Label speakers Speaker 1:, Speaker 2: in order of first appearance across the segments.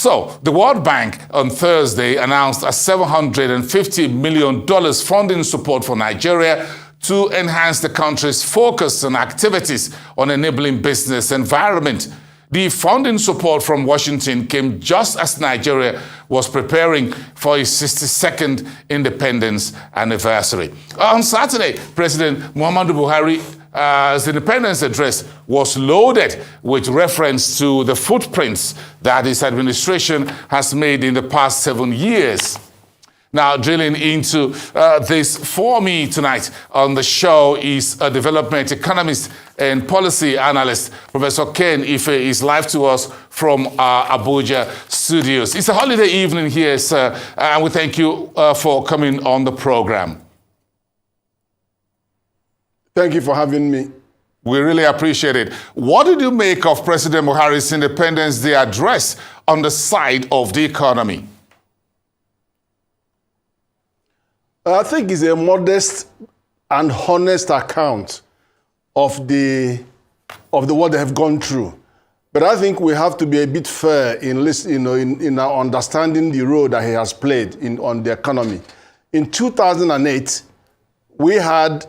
Speaker 1: So, the World Bank on Thursday announced a $750 million funding support for Nigeria to enhance the country's focus and activities on enabling business environment. The funding support from Washington came just as Nigeria was preparing for its 62nd independence anniversary. On Saturday, President Muhammadu Buhari's independence address was loaded with reference to the footprints that his administration has made in the past 7 years. Now, drilling into this for me tonight on the show is a development economist and policy analyst. Professor Ken Ife is live to us from our Abuja studios. It's a holiday evening here, sir, and we thank you for coming on the program.
Speaker 2: Thank you for having me.
Speaker 1: We really appreciate it. What did you make of President Buhari's Independence Day address on the side of the economy?
Speaker 2: I think it's a modest and honest account of the what they have gone through. But I think we have to be a bit fair in our understanding the role that he has played on the economy. In 2008, we had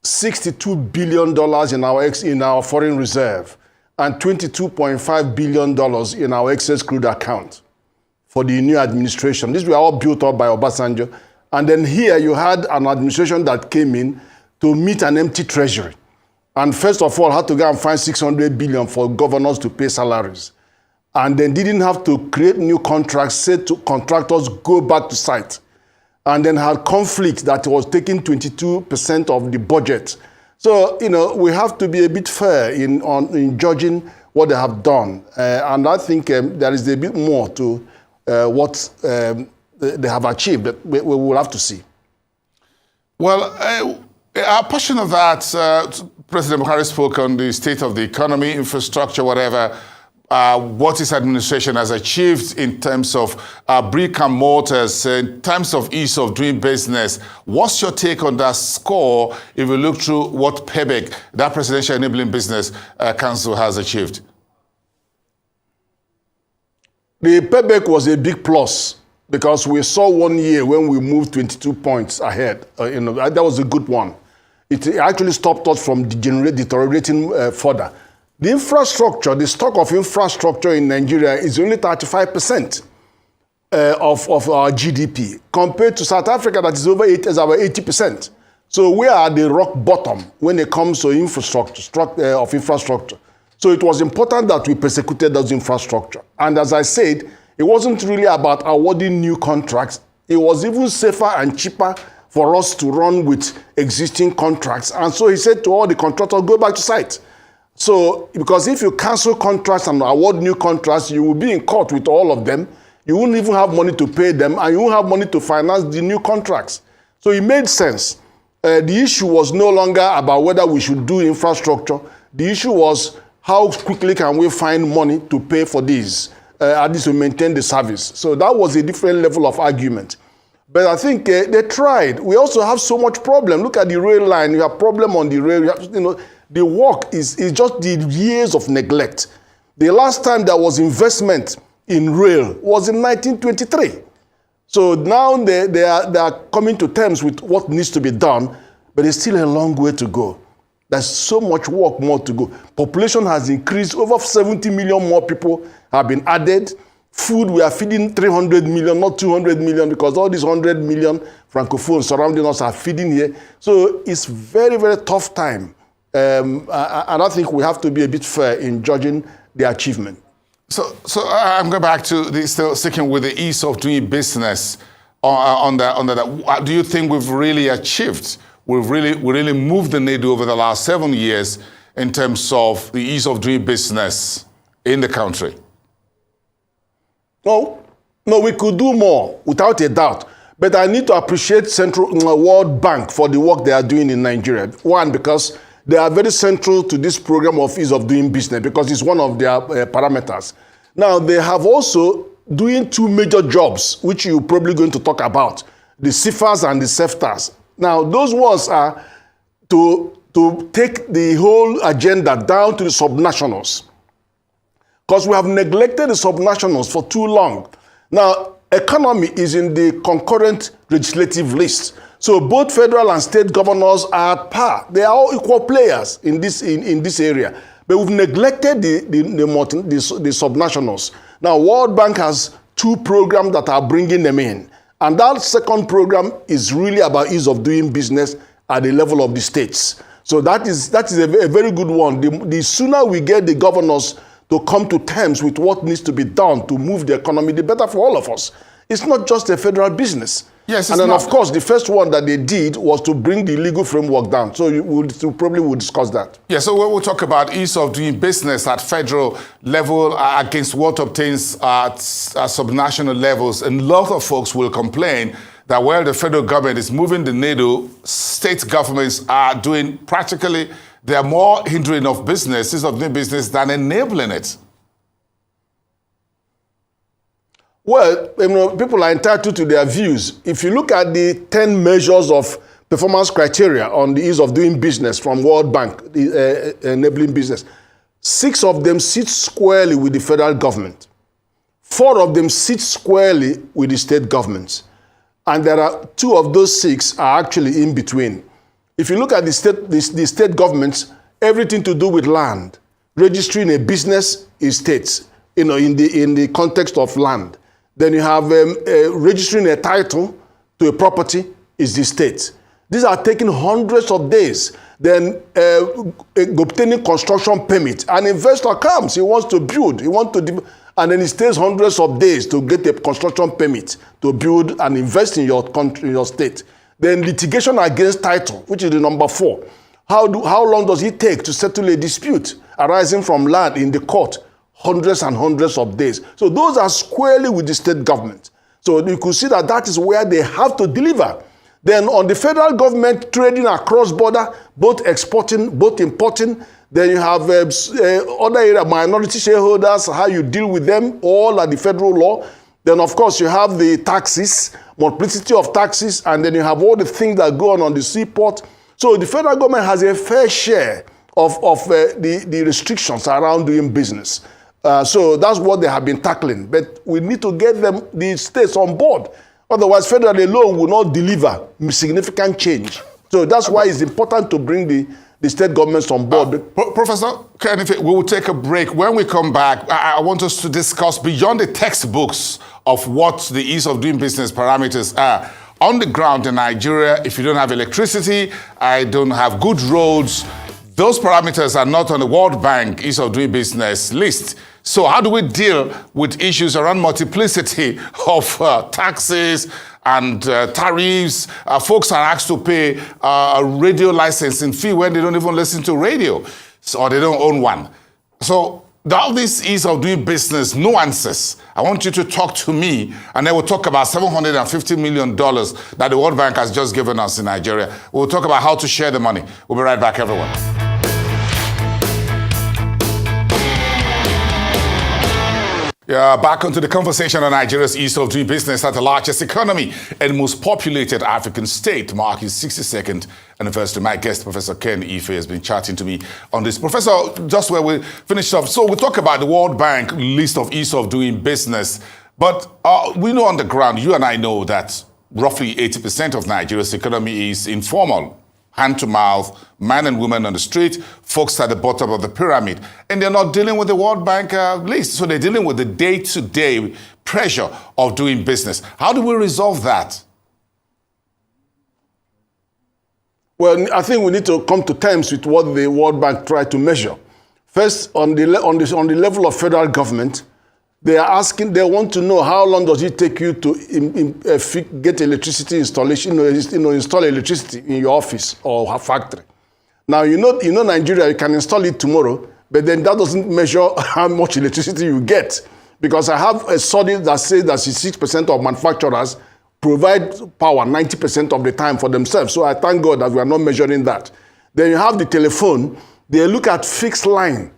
Speaker 2: $62 billion in our foreign reserve and $22.5 billion in our excess crude account for the new administration. These were all built up by Obasanjo. And then here you had an administration that came in to meet an empty treasury. And first of all, had to go and find $600 billion for governors to pay salaries. And then didn't have to create new contracts, said to contractors, go back to site. And then had conflict that was taking 22% of the budget. So, we have to be a bit fair in judging what they have done. And I think there is a bit more to what they have achieved, but we will have to see.
Speaker 1: Well, a portion of that, President Buhari spoke on the state of the economy, infrastructure, whatever, what his administration has achieved in terms of brick and mortars, in terms of ease of doing business. What's your take on that score if you look through what PEBEC, that Presidential Enabling Business Council, has achieved?
Speaker 2: The PEBEC was a big plus, because we saw 1 year when we moved 22 points ahead. That was a good one. It actually stopped us from deteriorating further. The infrastructure, the stock of infrastructure in Nigeria is only 35% of our GDP, compared to South Africa that is over 80%. So we are at the rock bottom when it comes to infrastructure. So it was important that we persecuted those infrastructure. And as I said, it wasn't really about awarding new contracts. It was even safer and cheaper for us to run with existing contracts. And so he said to all the contractors, go back to site. So, because if you cancel contracts and award new contracts, you will be in court with all of them. You won't even have money to pay them, and you won't have money to finance the new contracts. So it made sense. The issue was no longer about whether we should do infrastructure. The issue was how quickly can we find money to pay for these. At least to maintain the service. So that was a different level of argument. But I think they tried. We also have so much problem. Look at the rail line. You have problem on the rail. The work is just the years of neglect. The last time there was investment in rail was in 1923. So now they are coming to terms with what needs to be done, but there's still a long way to go. There's so much work more to go. Population has increased. Over 70 million more people have been added. Food, we are feeding 300 million, not 200 million, because all these 100 million francophones surrounding us are feeding here. So it's very, very tough time. And I think we have to be a bit fair in judging the achievement.
Speaker 1: So I'm going back to still sticking with the ease of doing business on that. Do you think we've really achieved? We've really moved the needle over the last 7 years in terms of the ease of doing business in the country?
Speaker 2: No, we could do more, without a doubt. But I need to appreciate Central World Bank for the work they are doing in Nigeria. One, because they are very central to this program of ease of doing business, because it's one of their parameters. Now, they have also doing two major jobs, which you're probably going to talk about, the CFAs and the CEFTAs. Now, those ones are to take the whole agenda down to the subnationals. because we have neglected the subnationals for too long. Now, economy is in the concurrent legislative list. So both federal and state governors are at par. They are all equal players in this area. But we've neglected the subnationals. Now, World Bank has 2 programs that are bringing them in. And that second program is really about ease of doing business at the level of the states. So that is a very good one. The sooner we get the governors to come to terms with what needs to be done to move the economy, the better for all of us. It's not just a federal business.
Speaker 1: Yes,
Speaker 2: and then, of course, the first one that they did was to bring the legal framework down. So you probably will discuss that.
Speaker 1: Yeah, so we'll talk about ease of doing business at federal level against what obtains at subnational levels. And a lot of folks will complain that while the federal government is moving the needle, state governments are doing practically, they are more hindering of business, ease of doing business, than enabling it.
Speaker 2: Well, people are entitled to their views. If you look at the 10 measures of performance criteria on the ease of doing business from World Bank, enabling business, 6 of them sit squarely with the federal government. 4 of them sit squarely with the state governments. And there are 2 of those 6 are actually in between. If you look at the state governments, everything to do with land, registering a business is states, in the context of land. Then you have registering a title to a property is the state. These are taking hundreds of days. Then obtaining construction permit. An investor comes, he wants to build, and then it stays hundreds of days to get a construction permit to build and invest in your country, in your state. Then litigation against title, which is the number 4. How long does it take to settle a dispute arising from land in the court? Hundreds and hundreds of days. So those are squarely with the state government. So you could see that is where they have to deliver. Then on the federal government trading across border, both exporting, both importing, then you have other area, minority shareholders, how you deal with them, all at the federal law. Then of course you have the taxes, multiplicity of taxes, and then you have all the things that go on the seaport. So the federal government has a fair share of the restrictions around doing business. So that's what they have been tackling. But we need to get the states on board. Otherwise, federal alone will not deliver significant change. So that's why it's important to bring the state governments on board.
Speaker 1: Professor Ken Ife, we will take a break. When we come back, I want us to discuss beyond the textbooks of what the ease of doing business parameters are. On the ground in Nigeria, if you don't have electricity, I don't have good roads, those parameters are not on the World Bank ease of doing business list. So how do we deal with issues around multiplicity of taxes and tariffs? Folks are asked to pay a radio licensing fee when they don't even listen to radio, or they don't own one. So all this ease of doing business nuances, I want you to talk to me, and then we'll talk about $750 million that the World Bank has just given us in Nigeria. We'll talk about how to share the money. We'll be right back, everyone. Yeah, back onto the conversation on Nigeria's ease of doing business at the largest economy and most populated African state, marking 62nd anniversary. My guest, Professor Ken Ife, has been chatting to me on this. Professor, just where we finished off, so we talk about the World Bank list of ease of doing business, but we know on the ground, you and I know that roughly 80% of Nigeria's economy is informal. Hand to mouth, man and woman on the street, folks at the bottom of the pyramid. And they're not dealing with the World Bank list. So they're dealing with the day-to-day pressure of doing business. How do we resolve that?
Speaker 2: Well, I think we need to come to terms with what the World Bank tried to measure. First, on the level of federal government, they want to know how long does it take you to get electricity installation, install electricity in your office or factory. Now, you know Nigeria, you can install it tomorrow, but then that doesn't measure how much electricity you get. Because I have a study that says that 6% of manufacturers provide power 90% of the time for themselves. So I thank God that we are not measuring that. Then you have the telephone. They look at fixed line.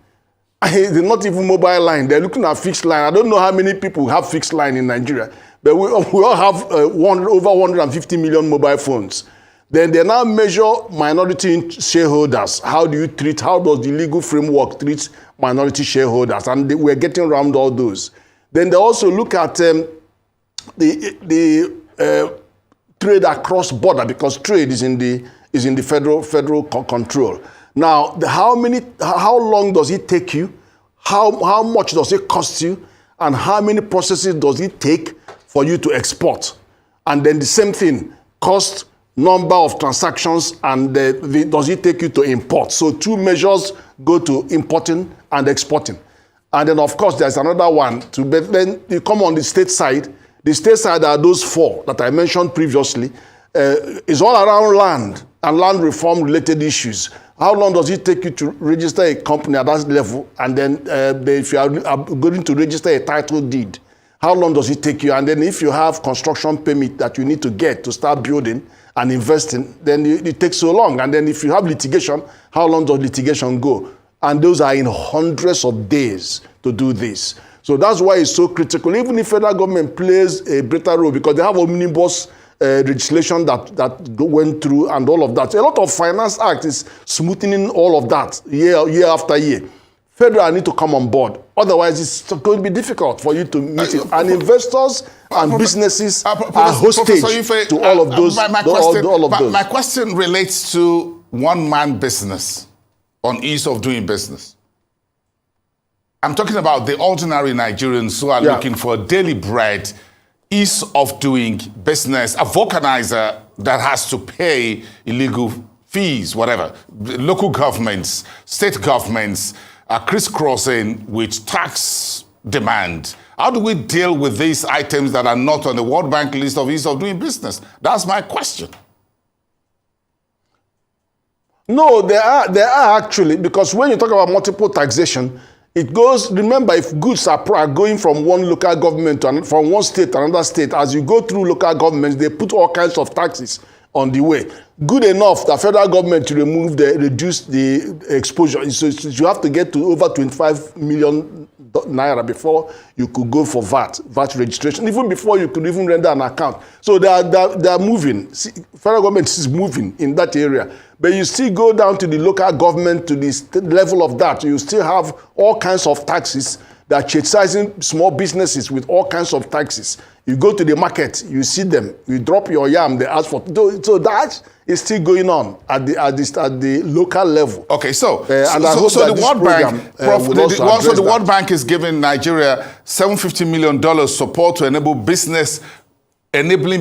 Speaker 2: They're not even mobile line. They're looking at fixed line. I don't know how many people have fixed line in Nigeria, but we all have over 150 million mobile phones. Then they now measure minority shareholders. How does the legal framework treat minority shareholders? And we're getting around all those. Then they also look at the trade across border, because trade is in the federal control. Now, how long does it take you? How much does it cost you? And how many processes does it take for you to export? And then the same thing, cost, number of transactions, and does it take you to import? So two measures go to importing and exporting. And then, of course, there's another one. Then you come on the state side. The state side are those four that I mentioned previously. It's all around land and land reform related issues. How long does it take you to register a company at that level? And then if you are going to register a title deed, how long does it take you? And then if you have construction permit that you need to get to start building and investing, then it takes so long. And then if you have litigation, how long does litigation go? And those are in hundreds of days to do this. So that's why it's so critical. Even if federal government plays a greater role, because they have omnibus legislation that went through and all of that. A lot of Finance Act is smoothing all of that year after year. Federal need to come on board. Otherwise, it's going to be difficult for you to meet it. And investors and businesses are hostage to all of those.
Speaker 1: My question relates to one-man business on ease of doing business. I'm talking about the ordinary Nigerians who are looking for daily bread, ease of doing business, a vulcanizer that has to pay illegal fees, whatever. Local governments, state governments are crisscrossing with tax demand. How do we deal with these items that are not on the World Bank list of ease of doing business? That's my question.
Speaker 2: No, there are actually, because when you talk about multiple taxation, it goes, remember, if goods are going from one local government to from one state to another state, as you go through local governments, they put all kinds of taxes on the way. Good enough, the federal government to reduce the exposure. So you have to get to over 25 million naira before you could go for VAT registration, even before you could even render an account. So they are moving. Federal government is moving in that area. But you still go down to the local government, to the level of that. You still have all kinds of taxes that are chastising small businesses with all kinds of taxes. You go to the market, you see them, you drop your yam, they ask for. So that is still going on at the local level.
Speaker 1: Okay, so the World Bank, the World Bank is giving Nigeria $750 million support to enabling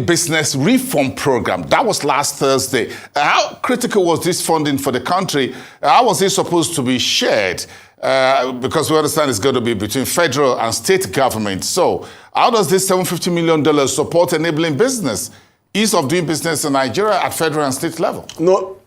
Speaker 1: business reform program. That was last Thursday. How critical was this funding for the country? How was it supposed to be shared? Because we understand it's going to be between federal and state government. So how does this $750 million support enabling business, ease of doing business in Nigeria at federal and state level?
Speaker 2: No,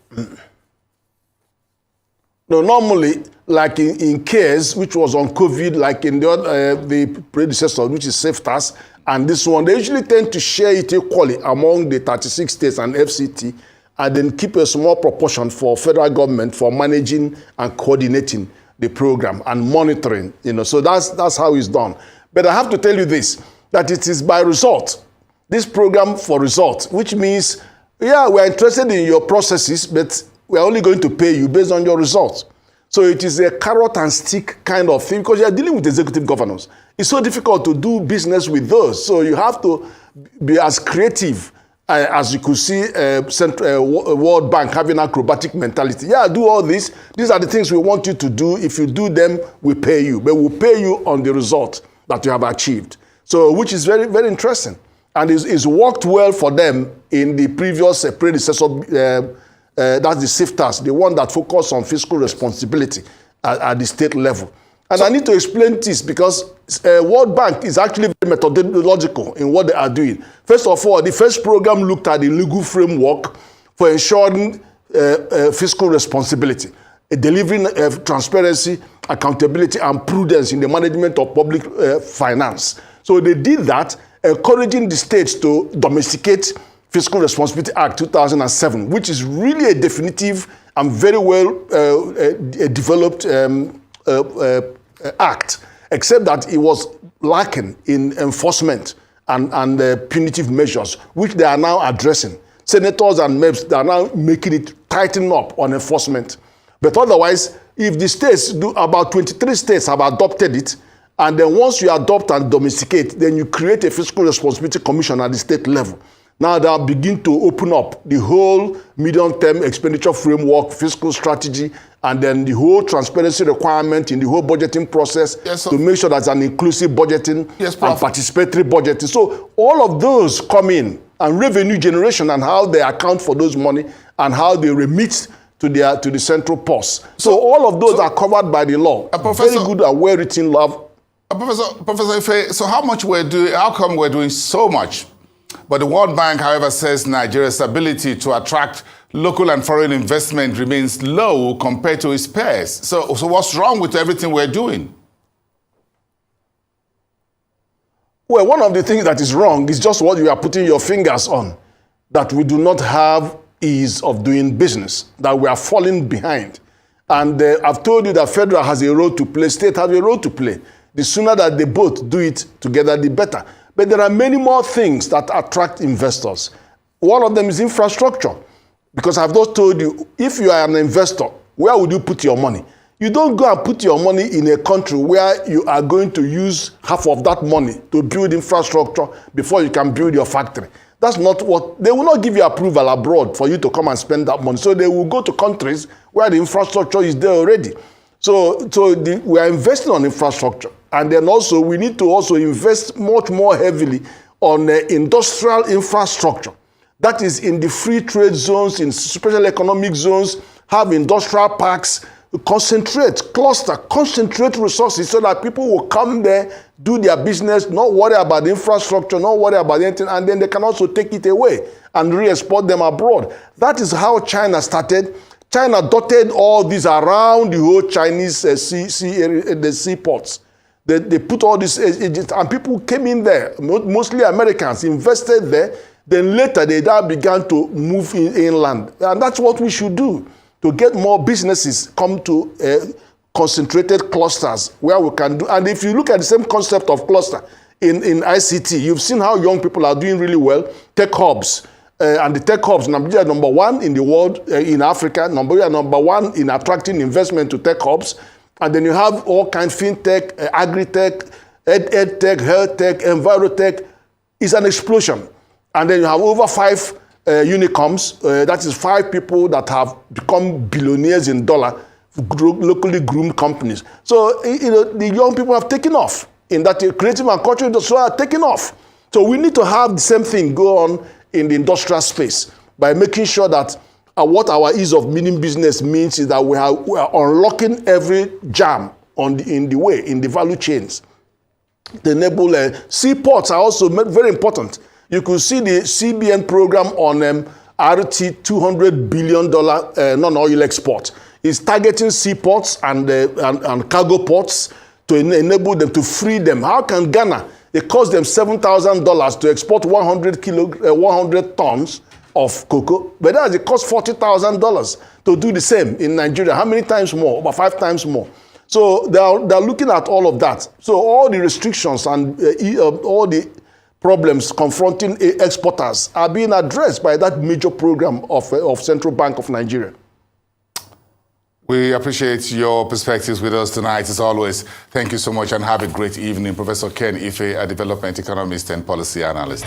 Speaker 2: normally, like in CARES, which was on COVID, like in the predecessor, which is SafeTask, and this one, they usually tend to share it equally among the 36 states and FCT, and then keep a small proportion for federal government for managing and coordinating the program and monitoring. So that's how it's done. But I have to tell you this, that it is by result. This program for result, which means, we're interested in your processes, but we're only going to pay you based on your results. So it is a carrot and stick kind of thing, because you're dealing with executive governors. It's so difficult to do business with those. So you have to be as creative as you could see World Bank having acrobatic mentality. Do all this. These are the things we want you to do. If you do them, we pay you. But we'll pay you on the result that you have achieved. So, which is very, very interesting. And it's worked well for them in the previous predecessor, that's the SafeTask, the one that focused on fiscal responsibility at the state level. And I need to explain this because World Bank is actually very methodological in what they are doing. First of all, the first program looked at the legal framework for ensuring fiscal responsibility, delivering transparency, accountability, and prudence in the management of public finance. So they did that, encouraging the states to domesticate Fiscal Responsibility Act 2007, which is really a definitive and very well developed act, except that it was lacking in enforcement and punitive measures, which they are now addressing. senators and MEPs that are now making it tighten up on enforcement. But otherwise, if the states do, about 23 states have adopted it, and then once you adopt and domesticate, then you create a fiscal responsibility commission at the state level. Now they'll begin to open up the whole medium-term expenditure framework, fiscal strategy, and then the whole transparency requirement in the whole budgeting process to make sure there's an inclusive budgeting and participatory budgeting. So all of those come in, and revenue generation and how they account for those money and how they remit to the central purse. So all of those are covered by the law. Very good and well-written law.
Speaker 1: Professor Ife, so how come we're doing so much? But the World Bank, however, says Nigeria's ability to attract local and foreign investment remains low compared to its peers. So what's wrong with everything we're doing?
Speaker 2: Well, one of the things that is wrong is just what you are putting your fingers on, that we do not have ease of doing business, that we are falling behind. And I've told you that federal has a role to play, state has a role to play. The sooner that they both do it together, the better. But there are many more things that attract investors. One of them is infrastructure. Because I've just told you, if you are an investor, where would you put your money? You don't go and put your money in a country where you are going to use half of that money to build infrastructure before you can build your factory. That's not what, they will not give you approval abroad for you to come and spend that money. So they will go to countries where the infrastructure is there already. So we are investing on infrastructure. And then also we need to also invest much more heavily on industrial infrastructure. That is in the free trade zones, in special economic zones, have industrial parks, concentrate resources so that people will come there, do their business, not worry about the infrastructure, not worry about anything, and then they can also take it away and re-export them abroad. That is how China started. China dotted all these around the whole Chinese seaports. They put all this, and people came in there, mostly Americans, invested there. Then later they now began to move inland. And that's what we should do, to get more businesses come to concentrated clusters where we can do. And if you look at the same concept of cluster in ICT, you've seen how young people are doing really well. Tech hubs. And the tech hubs, Nigeria number one in the world, in Africa, number one in attracting investment to tech hubs. And then you have all kinds of fintech, agri-tech, ed-tech, health tech, envirotech. It's an explosion. And then you have over 5 unicorns. That is 5 people that have become billionaires in dollar, locally groomed companies. So the young people have taken off in that creative and cultural industry are taking off. So we need to have the same thing go on in the industrial space by making sure that what our ease of meaning business means is that we are unlocking every jam in the value chains. The enable seaports are also very important. You could see the CBN program on RT $200 billion non-oil export. It's targeting seaports and cargo ports to enable them, to free them. How can Ghana, it cost them $7,000 to export 100 tons of cocoa, but that it costs $40,000 to do the same in Nigeria. How many times more? About 5 times more. So they're looking at all of that. So all the restrictions and all the problems confronting exporters are being addressed by that major program of Central Bank of Nigeria.
Speaker 1: We appreciate your perspectives with us tonight, as always. Thank you so much and have a great evening. Professor Ken Ife, a development economist and policy analyst.